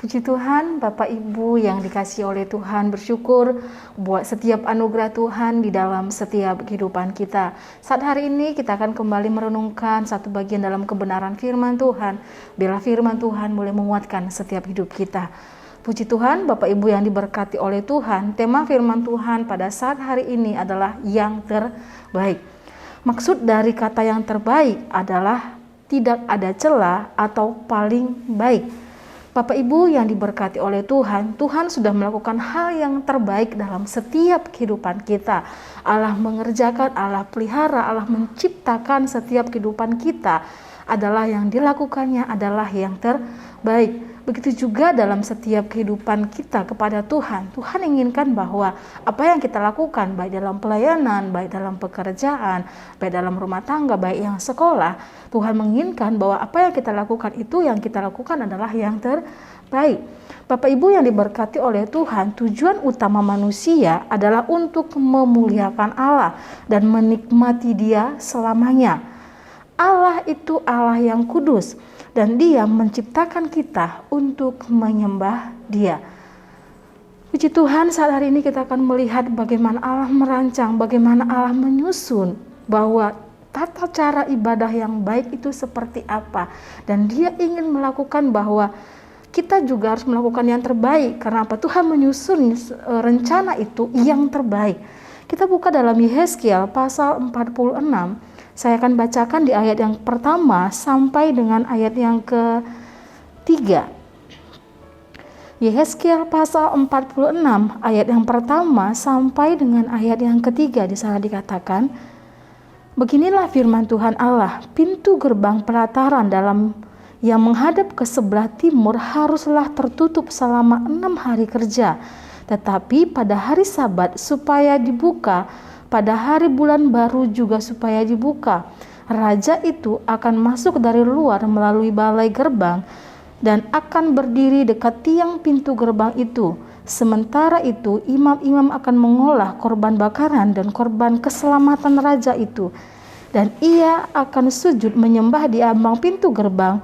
Puji Tuhan, Bapak Ibu yang dikasihi oleh Tuhan, bersyukur buat setiap anugerah Tuhan di dalam setiap kehidupan kita. Saat hari ini kita akan kembali merenungkan satu bagian dalam kebenaran firman Tuhan. Biarlah firman Tuhan boleh menguatkan setiap hidup kita. Puji Tuhan, Bapak Ibu yang diberkati oleh Tuhan, tema firman Tuhan pada saat hari ini adalah yang terbaik. Maksud dari kata yang terbaik adalah tidak ada celah atau paling baik. Bapak Ibu yang diberkati oleh Tuhan, Tuhan sudah melakukan hal yang terbaik dalam setiap kehidupan kita. Allah mengerjakan, Allah pelihara, Allah menciptakan setiap kehidupan kita adalah yang dilakukannya adalah yang terbaik. Begitu juga dalam setiap kehidupan kita kepada Tuhan. Tuhan inginkan bahwa apa yang kita lakukan, baik dalam pelayanan, baik dalam pekerjaan, baik dalam rumah tangga, baik yang sekolah, Tuhan menginginkan bahwa apa yang kita lakukan itu yang kita lakukan adalah yang terbaik. Bapak Ibu yang diberkati oleh Tuhan, tujuan utama manusia adalah untuk memuliakan Allah dan menikmati Dia selamanya. Allah itu Allah yang kudus dan Dia menciptakan kita untuk menyembah Dia. Puji Tuhan, saat hari ini kita akan melihat bagaimana Allah merancang, bagaimana Allah menyusun bahwa tata cara ibadah yang baik itu seperti apa. Dan Dia ingin melakukan bahwa kita juga harus melakukan yang terbaik. Karena apa? Tuhan menyusun rencana itu yang terbaik. Kita buka dalam Yehezkiel pasal 46. Saya akan bacakan di ayat yang pertama sampai dengan ayat yang ketiga. Yehezkiel pasal 46 ayat yang pertama sampai dengan ayat yang ketiga. Di sana dikatakan, beginilah firman Tuhan Allah, pintu gerbang pelataran dalam yang menghadap ke sebelah timur haruslah tertutup selama 6 hari kerja. Tetapi pada hari Sabat supaya dibuka, pada hari bulan baru juga supaya dibuka. Raja itu akan masuk dari luar melalui balai gerbang dan akan berdiri dekat tiang pintu gerbang itu. Sementara itu imam-imam akan mengolah korban bakaran dan korban keselamatan raja itu. Dan ia akan sujud menyembah di ambang pintu gerbang.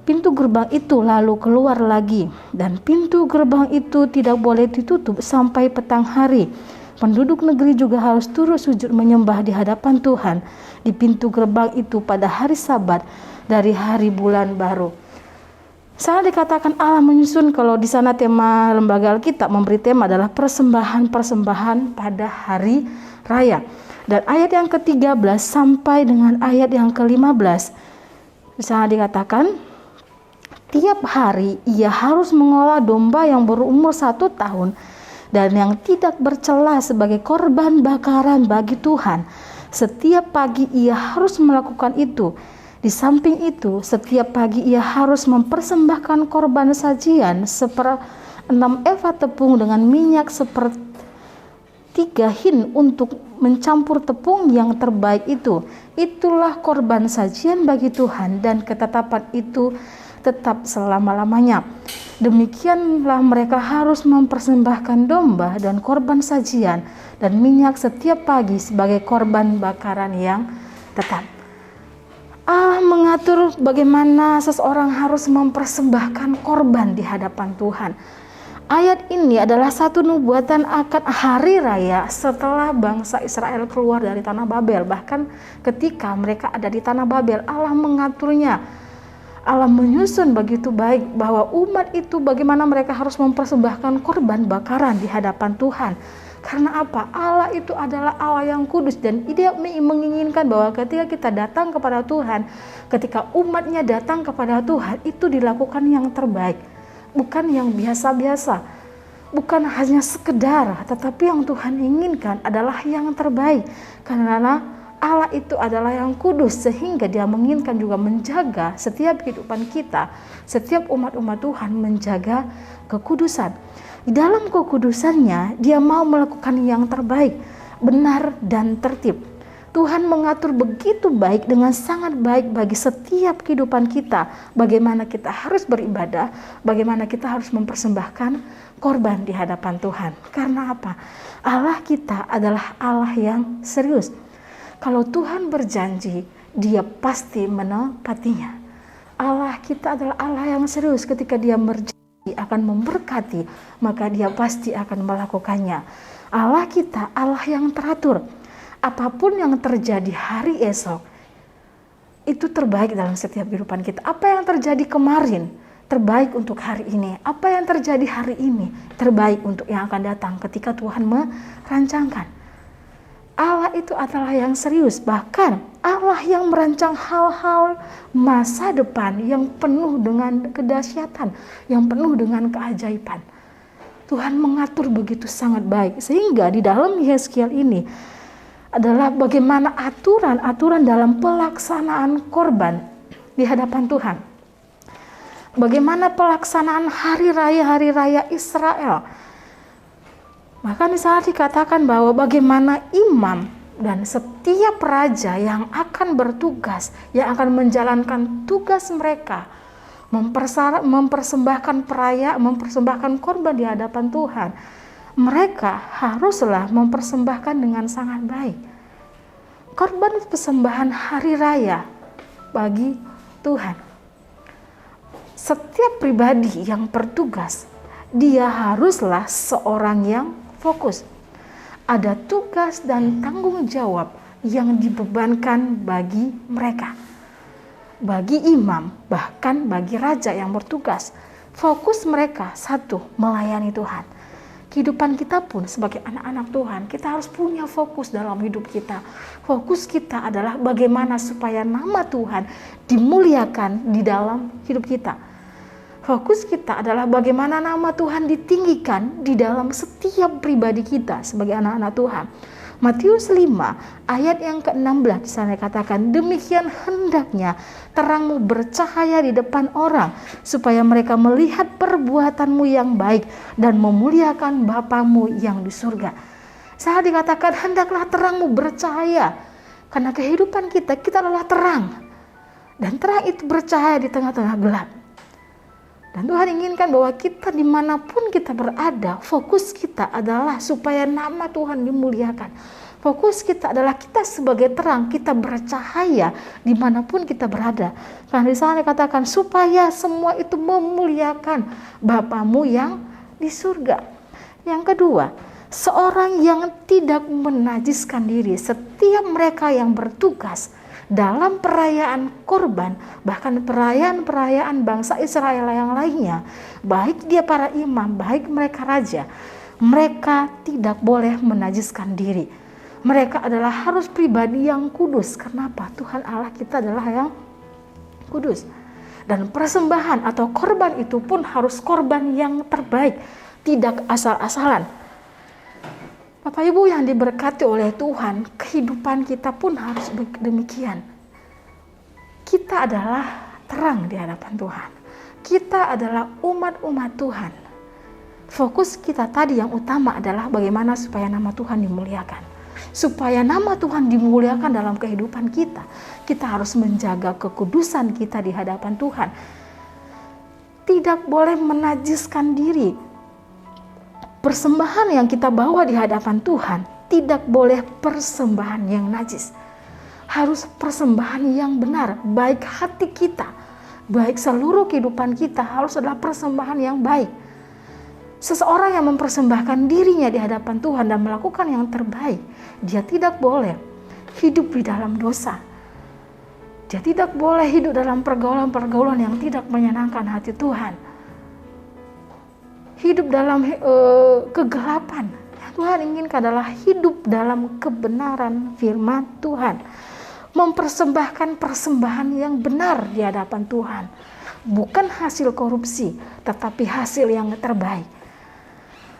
Pintu gerbang itu lalu keluar lagi. Dan pintu gerbang itu tidak boleh ditutup sampai petang hari. Penduduk negeri juga harus turut sujud menyembah di hadapan Tuhan di pintu gerbang itu pada hari Sabat dari hari bulan baru. Sana dikatakan Allah menyusun, kalau di sana tema lembaga Alkitab memberi tema adalah persembahan-persembahan pada hari raya. Dan ayat yang ke-13 sampai dengan ayat yang ke-15. Di sana dikatakan, tiap hari ia harus mengolah domba yang berumur 1 tahun dan yang tidak bercela sebagai korban bakaran bagi Tuhan. Setiap pagi ia harus melakukan itu. Di samping itu, setiap pagi ia harus mempersembahkan korban sajian 1/6 eva tepung dengan minyak 1/3 hin untuk mencampur tepung yang terbaik itu. Itulah korban sajian bagi Tuhan dan ketetapan itu tetap selama-lamanya. Demikianlah mereka harus mempersembahkan domba dan korban sajian dan minyak setiap pagi sebagai korban bakaran yang tetap. Allah mengatur bagaimana seseorang harus mempersembahkan korban di hadapan Tuhan. Ayat ini adalah satu nubuatan akan hari raya setelah bangsa Israel keluar dari tanah Babel. Bahkan ketika mereka ada di tanah Babel, Allah mengaturnya. Allah menyusun begitu baik bahwa umat itu bagaimana mereka harus mempersembahkan korban bakaran di hadapan Tuhan. Karena apa? Allah itu adalah Allah yang kudus dan Dia menginginkan bahwa ketika kita datang kepada Tuhan, ketika umatnya datang kepada Tuhan, itu dilakukan yang terbaik. Bukan yang biasa-biasa. Bukan hanya sekedar, tetapi yang Tuhan inginkan adalah yang terbaik. Karena Allah itu adalah yang kudus sehingga Dia menginginkan juga menjaga setiap kehidupan kita, setiap umat-umat Tuhan menjaga kekudusan. Di dalam kekudusannya Dia mau melakukan yang terbaik, benar dan tertib. Tuhan mengatur begitu baik, dengan sangat baik bagi setiap kehidupan kita. Bagaimana kita harus beribadah, bagaimana kita harus mempersembahkan korban di hadapan Tuhan. Karena apa? Allah kita adalah Allah yang serius. Kalau Tuhan berjanji, Dia pasti menepatinya. Allah kita adalah Allah yang serius. Ketika Dia berjanji akan memberkati, maka Dia pasti akan melakukannya. Allah kita Allah yang teratur. Apapun yang terjadi hari esok, itu terbaik dalam setiap kehidupan kita. Apa yang terjadi kemarin, terbaik untuk hari ini. Apa yang terjadi hari ini, terbaik untuk yang akan datang ketika Tuhan merancangkan. Allah itu adalah yang serius. Bahkan Allah yang merancang hal-hal masa depan yang penuh dengan kedahsyatan, yang penuh dengan keajaiban. Tuhan mengatur begitu sangat baik. Sehingga di dalam Yeskiel ini adalah bagaimana aturan-aturan dalam pelaksanaan korban di hadapan Tuhan. Bagaimana pelaksanaan hari raya Israel. Maka di sana dikatakan bahwa bagaimana imam dan setiap raja yang akan bertugas, yang akan menjalankan tugas mereka, mempersembahkan korban di hadapan Tuhan, mereka haruslah mempersembahkan dengan sangat baik. Korban persembahan hari raya bagi Tuhan. Setiap pribadi yang bertugas, dia haruslah seorang yang fokus. Ada tugas dan tanggung jawab yang dibebankan bagi mereka. Bagi imam, bahkan bagi raja yang bertugas. Fokus mereka satu, melayani Tuhan. Kehidupan kita pun sebagai anak-anak Tuhan, kita harus punya fokus dalam hidup kita. Fokus kita adalah bagaimana supaya nama Tuhan dimuliakan di dalam hidup kita. Fokus kita adalah bagaimana nama Tuhan ditinggikan di dalam setiap pribadi kita sebagai anak-anak Tuhan. Matius 5 ayat yang ke-16 di sana dikatakan, demikian hendaknya terangmu bercahaya di depan orang, supaya mereka melihat perbuatanmu yang baik dan memuliakan Bapamu yang di surga. Saya dikatakan hendaklah terangmu bercahaya, karena kehidupan kita adalah terang, dan terang itu bercahaya di tengah-tengah gelap. Dan Tuhan inginkan bahwa kita dimanapun kita berada, fokus kita adalah supaya nama Tuhan dimuliakan. Fokus kita adalah kita sebagai terang, kita bercahaya dimanapun kita berada. Karena di sana dikatakan supaya semua itu memuliakan Bapamu yang di surga. Yang kedua, seorang yang tidak menajiskan diri. Setiap mereka yang bertugas dalam perayaan korban, bahkan perayaan bangsa Israel yang lainnya, baik dia para imam, baik mereka raja, mereka tidak boleh menajiskan diri. Mereka adalah harus pribadi yang kudus. Kenapa? Tuhan Allah kita adalah yang kudus. Dan persembahan atau korban itu pun harus korban yang terbaik, tidak asal-asalan. Bapak Ibu yang diberkati oleh Tuhan, kehidupan kita pun harus demikian. Kita adalah terang di hadapan Tuhan. Kita adalah umat-umat Tuhan. Fokus kita tadi yang utama adalah bagaimana supaya nama Tuhan dimuliakan. Supaya nama Tuhan dimuliakan dalam kehidupan kita, kita harus menjaga kekudusan kita di hadapan Tuhan. Tidak boleh menajiskan diri. Persembahan yang kita bawa di hadapan Tuhan tidak boleh persembahan yang najis. Harus persembahan yang benar, baik hati kita, baik seluruh kehidupan kita harus adalah persembahan yang baik. Seseorang yang mempersembahkan dirinya di hadapan Tuhan dan melakukan yang terbaik, dia tidak boleh hidup di dalam dosa. Dia tidak boleh hidup dalam pergaulan-pergaulan yang tidak menyenangkan hati Tuhan. Hidup dalam kegelapan. Yang Tuhan inginkan adalah hidup dalam kebenaran firman Tuhan. Mempersembahkan persembahan yang benar di hadapan Tuhan. Bukan hasil korupsi, tetapi hasil yang terbaik.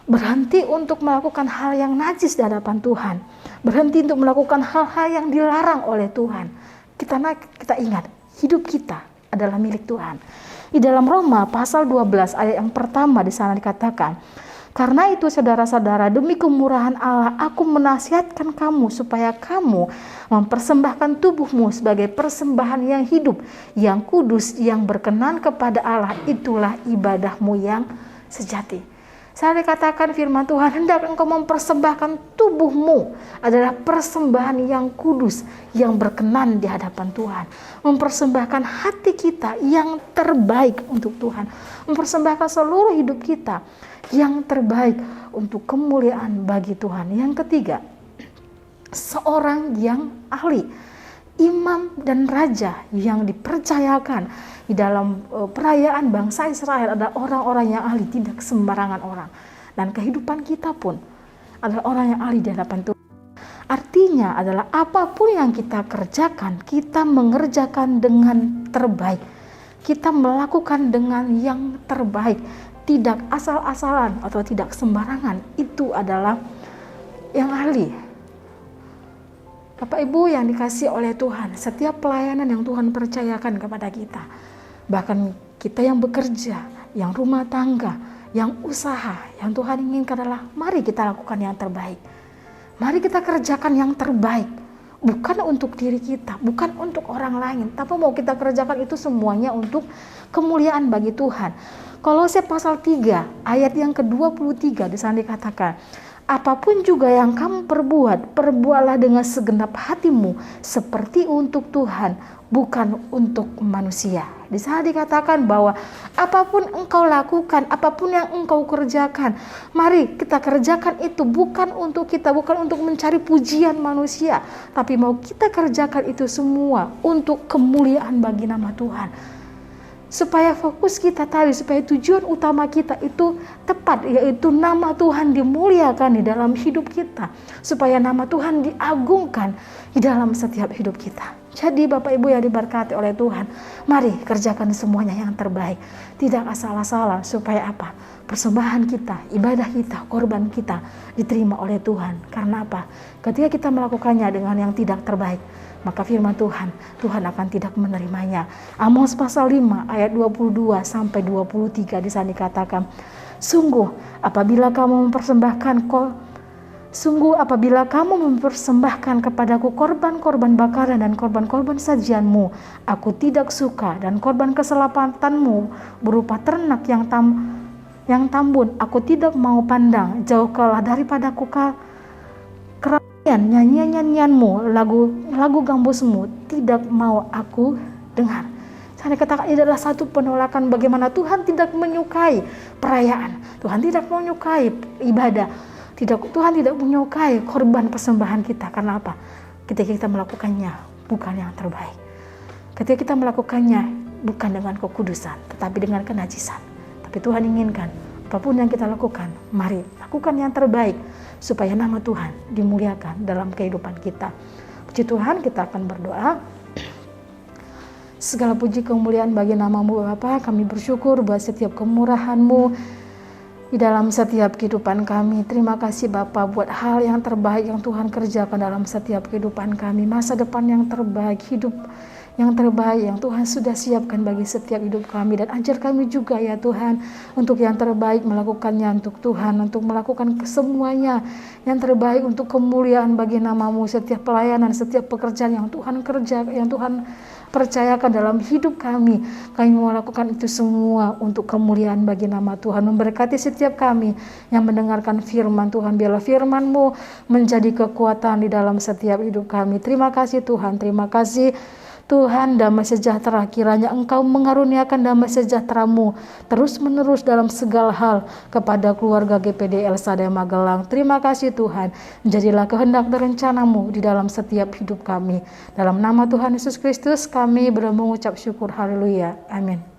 Berhenti untuk melakukan hal yang najis di hadapan Tuhan. Berhenti untuk melakukan hal-hal yang dilarang oleh Tuhan. Kita ingat, hidup kita adalah milik Tuhan. Di dalam Roma pasal 12 ayat yang pertama di sana dikatakan, karena itu saudara-saudara, demi kemurahan Allah aku menasihatkan kamu supaya kamu mempersembahkan tubuhmu sebagai persembahan yang hidup, yang kudus, yang berkenan kepada Allah, itulah ibadahmu yang sejati. Saya dikatakan firman Tuhan, hendak engkau mempersembahkan tubuhmu adalah persembahan yang kudus, yang berkenan di hadapan Tuhan. Mempersembahkan hati kita yang terbaik untuk Tuhan. Mempersembahkan seluruh hidup kita yang terbaik untuk kemuliaan bagi Tuhan. Yang ketiga, seorang yang ahli, imam dan raja yang dipercayakan di dalam perayaan bangsa Israel adalah orang-orang yang ahli, tidak sembarangan orang. Dan kehidupan kita pun adalah orang yang ahli di hadapan Tuhan. Artinya adalah apapun yang kita kerjakan, kita mengerjakan dengan terbaik. Kita melakukan dengan yang terbaik, tidak asal-asalan atau tidak sembarangan. Itu adalah yang ahli. Bapak Ibu yang dikasihi oleh Tuhan, setiap pelayanan yang Tuhan percayakan kepada kita, bahkan kita yang bekerja, yang rumah tangga, yang usaha, yang Tuhan inginkan adalah mari kita lakukan yang terbaik. Mari kita kerjakan yang terbaik. Bukan untuk diri kita, bukan untuk orang lain, tapi mau kita kerjakan itu semuanya untuk kemuliaan bagi Tuhan. Kolose pasal 3 ayat yang ke-23 di sana dikatakan, apapun juga yang kamu perbuat, perbuatlah dengan segenap hatimu seperti untuk Tuhan, bukan untuk manusia. Di sana dikatakan bahwa apapun engkau lakukan, apapun yang engkau kerjakan, mari kita kerjakan itu bukan untuk kita, bukan untuk mencari pujian manusia, tapi mau kita kerjakan itu semua untuk kemuliaan bagi nama Tuhan. Supaya fokus kita tadi, supaya tujuan utama kita itu tepat, yaitu nama Tuhan dimuliakan di dalam hidup kita, supaya nama Tuhan diagungkan di dalam setiap hidup kita. Jadi Bapak Ibu yang diberkati oleh Tuhan, mari kerjakan semuanya yang terbaik, tidak asal-asalan, supaya apa? Persembahan kita, ibadah kita, korban kita diterima oleh Tuhan. Karena apa? Ketika kita melakukannya dengan yang tidak terbaik, maka firman Tuhan akan tidak menerimanya. Amos pasal 5 ayat 22 sampai 23 di sana dikatakan, Sungguh apabila kamu mempersembahkan kepadaku korban-korban bakaran dan korban-korban sajianmu, aku tidak suka, dan korban keselapatanmu berupa ternak yang tambun, aku tidak mau pandang. Jauhkanlah daripadaku nyanyian-nyanyianmu, lagu gambusmu tidak mau aku dengar. Saya katakan ini adalah satu penolakan bagaimana Tuhan tidak menyukai perayaan, Tuhan tidak menyukai ibadah, Tuhan tidak menyukai korban persembahan kita. Karena apa? Ketika kita melakukannya bukan yang terbaik, ketika kita melakukannya bukan dengan kekudusan, tetapi dengan kenajisan. Tapi Tuhan inginkan apapun yang kita lakukan, mari lakukan yang terbaik, supaya nama Tuhan dimuliakan dalam kehidupan kita. Puji Tuhan, kita akan berdoa. Segala puji kemuliaan bagi nama-Mu Bapa, kami bersyukur buat setiap kemurahan-Mu di dalam setiap kehidupan kami. Terima kasih Bapa buat hal yang terbaik yang Tuhan kerjakan dalam setiap kehidupan kami. Masa depan yang terbaik, hidup yang terbaik yang Tuhan sudah siapkan bagi setiap hidup kami. Dan ajar kami juga ya Tuhan, untuk yang terbaik melakukannya untuk Tuhan, untuk melakukan semuanya yang terbaik untuk kemuliaan bagi nama-Mu. Setiap pelayanan, setiap pekerjaan yang Tuhan kerjakan, yang Tuhan percayakan dalam hidup kami melakukan itu semua untuk kemuliaan bagi nama Tuhan. Memberkati setiap kami yang mendengarkan firman Tuhan, biarlah firman-Mu menjadi kekuatan di dalam setiap hidup kami. Terima kasih Tuhan, terima kasih Tuhan. Damai sejahtera, kiranya Engkau mengaruniakan damai sejahtera-Mu terus menerus dalam segala hal kepada keluarga GPD El Shaddai Magelang. Terima kasih Tuhan, jadilah kehendak dan rencana-Mu di dalam setiap hidup kami. Dalam nama Tuhan Yesus Kristus kami mengucap syukur, haleluya, amin.